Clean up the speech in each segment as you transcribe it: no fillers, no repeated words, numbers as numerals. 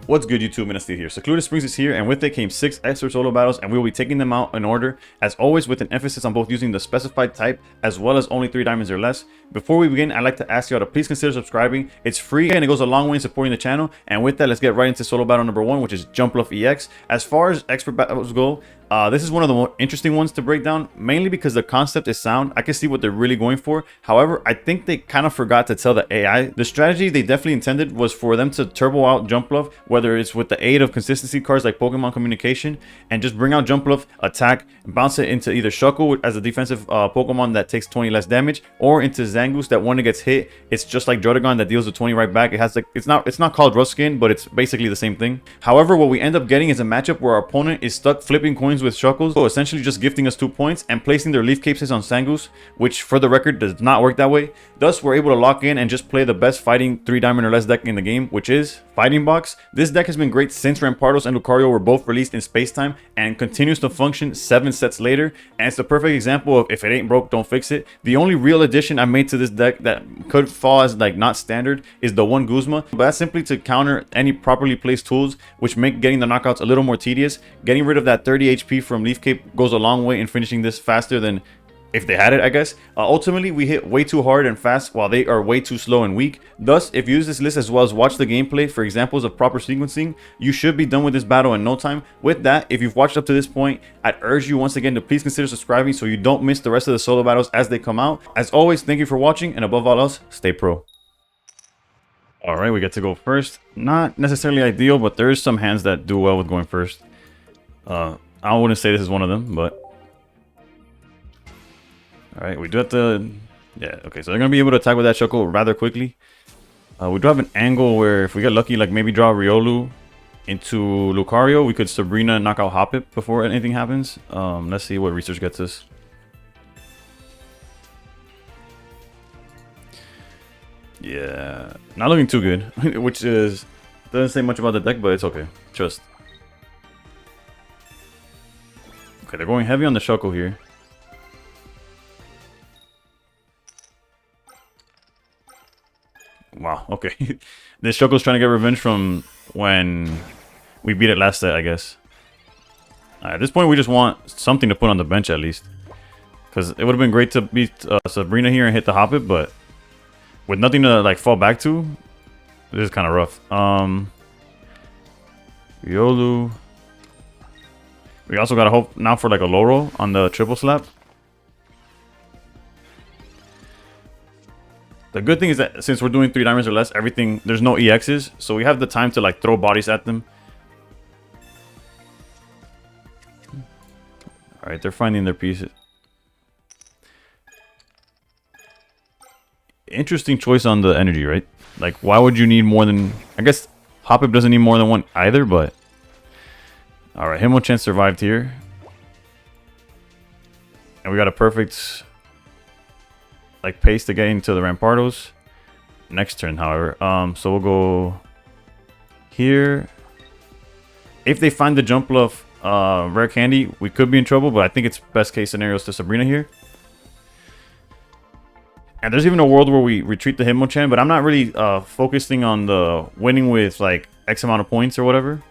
What's good, YouTube? Ministry here. Secluded Springs is here, and with it came 6 extra solo battles, and we will be taking them out in order, as always with an emphasis on both using the specified type as well as only 3 diamonds or less. Before we begin, I'd like to ask y'all to please consider subscribing. It's free and it goes a long way in supporting the channel. And with that, let's get right into solo battle number 1, which is Jumpluff EX. As far as expert battles go, this is one of the more interesting ones to break down, mainly because the concept is sound. I can see what they're really going for. However, I think they kind of forgot to tell the AI. The strategy they definitely intended was for them to turbo out Jumpluff, whether it's with the aid of consistency cards like Pokemon Communication, and just bring out Jumpluff, attack, bounce it into either Shuckle as a defensive Pokemon that takes 20 less damage, or into Zangoose that when it gets hit, it's just like Drotagon that deals the 20 right back. It has like, it's not called Rust Skin, but it's basically the same thing. However, what we end up getting is a matchup where our opponent is stuck flipping coins with Shuckles, so essentially just gifting us 2 points and placing their Leaf Cases on Zangoose, which for the record does not work that way. Thus, we're able to lock in and just play the best fighting 3 diamond or less deck in the game, which is Fighting Box. This deck has been great since Rampardos and Lucario were both released in space-time and continues to function 7 sets later, and it's the perfect example of if it ain't broke, don't fix it. The only real addition I made to this deck that could fall as like not standard is the one Guzma, but that's simply to counter any properly placed tools, which make getting the knockouts a little more tedious. Getting rid of that 30 HP from Leaf Cape goes a long way in finishing this faster than if they had it, I guess. Ultimately, we hit way too hard and fast while they are way too slow and weak. Thus, if you use this list as well as watch the gameplay for examples of proper sequencing, you should be done with this battle in no time. With that, if you've watched up to this point, I'd urge you once again to please consider subscribing so you don't miss the rest of the solo battles as they come out. As always, thank you for watching, and above all else, stay pro. Alright, we get to go first. Not necessarily ideal, but there is some hands that do well with going first. I wouldn't say this is one of them, but alright, we do have to... Yeah, okay, so they're going to be able to attack with that Shuckle rather quickly. We do have an angle where if we get lucky, like maybe draw Riolu into Lucario, we could Sabrina knock out Hoppip before anything happens. Let's see what research gets us. Yeah, not looking too good, which is... doesn't say much about the deck, but it's okay. Trust. Okay, they're going heavy on the Shuckle here. Wow, okay. This Shuckle's trying to get revenge from when we beat it last set, I guess. At this point, we just want something to put on the bench at least. Because it would have been great to beat Sabrina here and hit the Hoppip, but with nothing to like fall back to, this is kind of rough. Riolu. We also got to hope now for like a low roll on the triple slap. The good thing is that since we're doing 3 diamonds or less, everything, there's no EXs, so we have the time to like throw bodies at them. Alright, they're finding their pieces. Interesting choice on the energy, right? Like, why would you need more than... I guess Hoppip doesn't need more than one either, but... Alright, Hitmonchan survived here. And we got a perfect... like pace to get into the Rampardos next turn, however. So we'll go here. If they find the Jumpluff rare candy, we could be in trouble, but I think it's best case scenarios to Sabrina here. And there's even a world where we retreat the Hitmonchan, but I'm not really focusing on the winning with like X amount of points or whatever.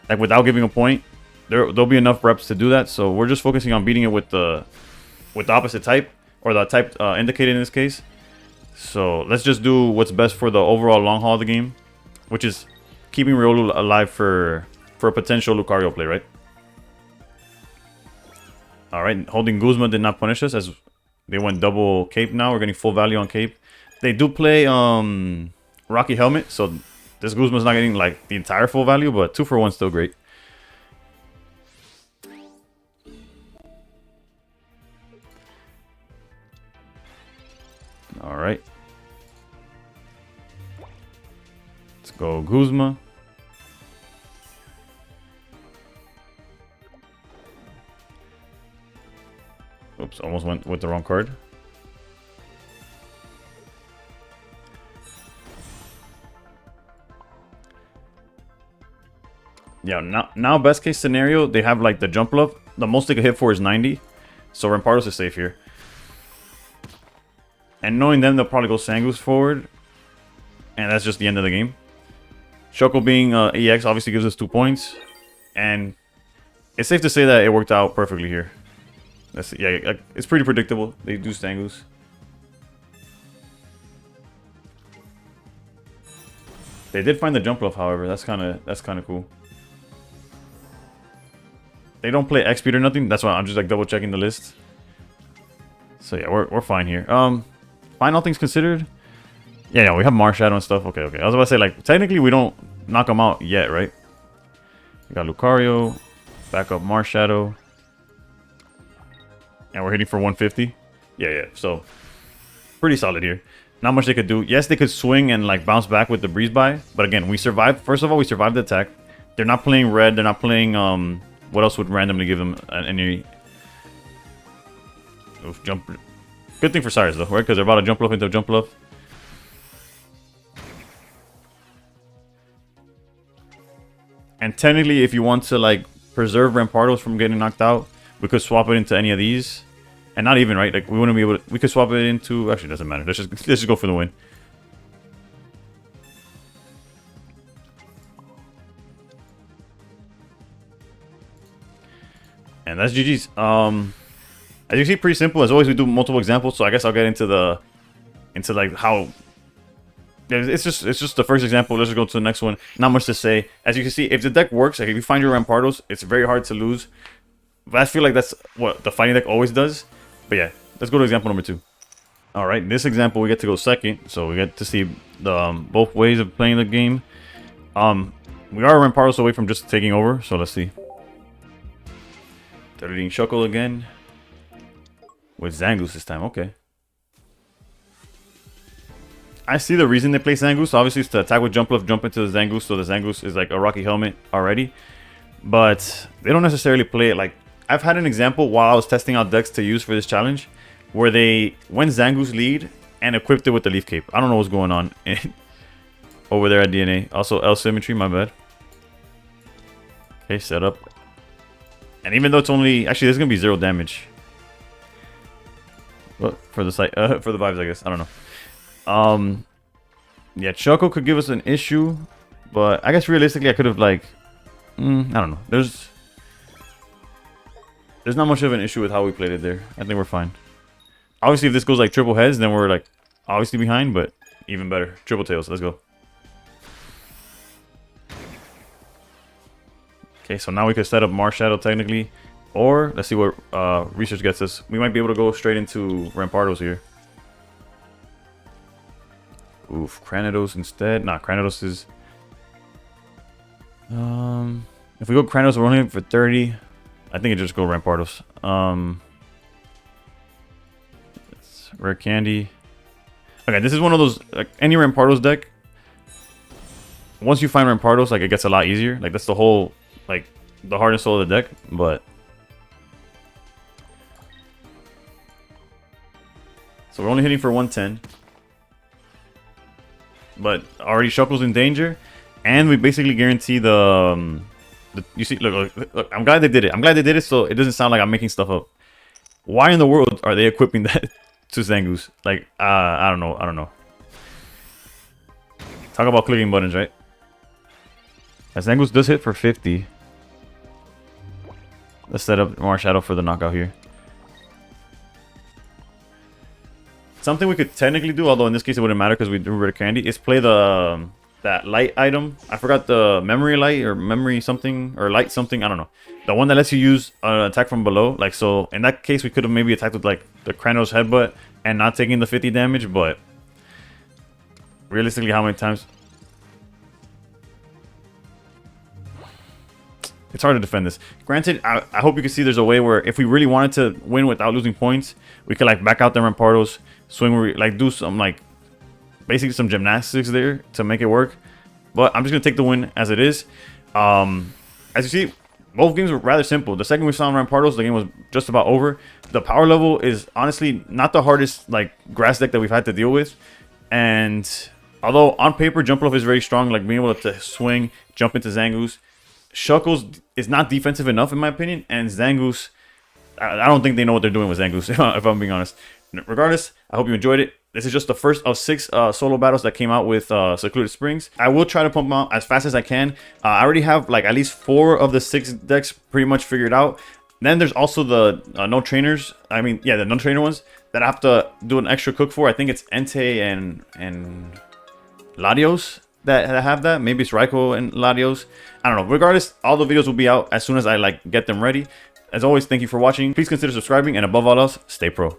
Like without giving a point, there'll be enough reps to do that. So we're just focusing on beating it with the opposite type, or the type indicated in this case. So let's just do what's best for the overall long haul of the game, which is keeping Riolu alive for a potential Lucario play, right? Alright, holding Guzma did not punish us as they went double Cape now. We're getting full value on Cape. They do play Rocky Helmet, so this Guzma's not getting like the entire full value, but 2 for 1 still great. Alright. Let's go Guzma. Oops, almost went with the wrong card. Yeah, now best case scenario, they have like the Jumpluff. The most they could hit for is 90. So Rampardos is safe here. And knowing them, they'll probably go Zangoose forward. And that's just the end of the game. Shuckle being EX obviously gives us 2 points. And it's safe to say that it worked out perfectly here. Yeah, it's pretty predictable. They do Zangoose. They did find the Jumpluff, however. That's kind of cool. They don't play X-Speed or nothing. That's why I'm just like double checking the list. So yeah, we're fine here. Fine, all things considered. Yeah, we have Marshadow and stuff. Okay. I was about to say, like, technically we don't knock them out yet, right? We got Lucario, backup Marshadow, and we're hitting for 150. Yeah. So pretty solid here. Not much they could do. Yes, they could swing and like bounce back with the breeze by, but again, we survived. First of all, we survived the attack. They're not playing red. They're not playing what else would randomly give them any jump? Good thing for Cyrus though, right? Because they're about to Jumpluff into Jumpluff. And technically, if you want to like preserve Rampardos from getting knocked out, we could swap it into any of these. And not even, right? Like we wouldn't be able to. We could swap it into. Actually, it doesn't matter. Let's just go for the win. And that's GG's. As you see, pretty simple. As always, we do multiple examples. So I guess I'll get into like how. It's just the first example. Let's just go to the next one. Not much to say. As you can see, if the deck works, like if you find your Rampardos, it's very hard to lose. But I feel like that's what the fighting deck always does. But yeah, let's go to example number 2. All right, this example we get to go second, so we get to see the both ways of playing the game. We are Rampardos away from just taking over, so let's see. They're leading Shuckle again with Zangoose this time. Okay. I see the reason they play Zangoose. Obviously, it's to attack with Jumpluff, jump into the Zangoose, so the Zangoose is like a Rocky Helmet already. But they don't necessarily play it like... I've had an example while I was testing out decks to use for this challenge where they went Zangoose lead and equipped it with the Leaf Cape. I don't know what's going on over there at DNA. Also, L Symmetry, my bad. Okay, set up. And even though it's only... Actually, there's going to be 0 damage. But for the site, for the vibes, I guess. I don't know. Yeah, Shuckle could give us an issue. But I guess realistically, I could have like... I don't know. There's not much of an issue with how we played it there. I think we're fine. Obviously, if this goes like triple heads, then we're like obviously behind, but even better. Triple tails. Let's go. Okay, so now we could set up Marshadow technically. Or, let's see what research gets us. We might be able to go straight into Rampardos here. Oof, Cranidos instead. Nah, Cranidos is... if we go Cranidos, we're only in for 30. I think it just go Rampardos. It's Rare Candy. Okay, this is one of those, like, any Rampardos deck. Once you find Rampardos, like, it gets a lot easier. Like, that's the whole, like, the heart and soul of the deck. But... So we're only hitting for 110. But already Shuckle's in danger. And we basically guarantee the you see, look, I'm glad they did it. I'm glad they did it so it doesn't sound like I'm making stuff up. Why in the world are they equipping that to Zangoose? Like, I don't know. Talk about clicking buttons, right? Zangoose does hit for 50. Let's set up Marshadow for the knockout here. Something we could technically do, although in this case it wouldn't matter because we do Rare Candy, is play the that light item. I forgot the memory light or memory something or light something. I don't know. The one that lets you use attack from below. Like, so in that case, we could have maybe attacked with like the Cranidos headbutt and not taking the 50 damage. But realistically, how many times? It's hard to defend this. Granted, I hope you can see there's a way where if we really wanted to win without losing points, we could like back out the Rampardos, swing, where we, like do some like basically some gymnastics there to make it work. But I'm just gonna take the win as it is. As you see, both games were rather simple. The second we saw Rampardos, the game was just about over. The power level is honestly not the hardest like grass deck that we've had to deal with. And although on paper Jumpluff is very strong, like being able to swing, jump into Zangoose, Shuckles is not defensive enough in my opinion, and Zangoose, I don't think they know what they're doing with Zangoose, if I'm being honest. Regardless, I hope you enjoyed it. This is just the first of 6 solo battles that came out with Secluded Springs. I will try to pump them out as fast as I can. I already have like at least 4 of the 6 decks pretty much figured out. Then there's also the no trainers. I mean, yeah, the no trainer ones that I have to do an extra cook for. I think it's Entei and Latios that have that. Maybe it's Raikou and Latios. I don't know. Regardless, all the videos will be out as soon as I like get them ready. As always, thank you for watching. Please consider subscribing, and above all else, stay pro.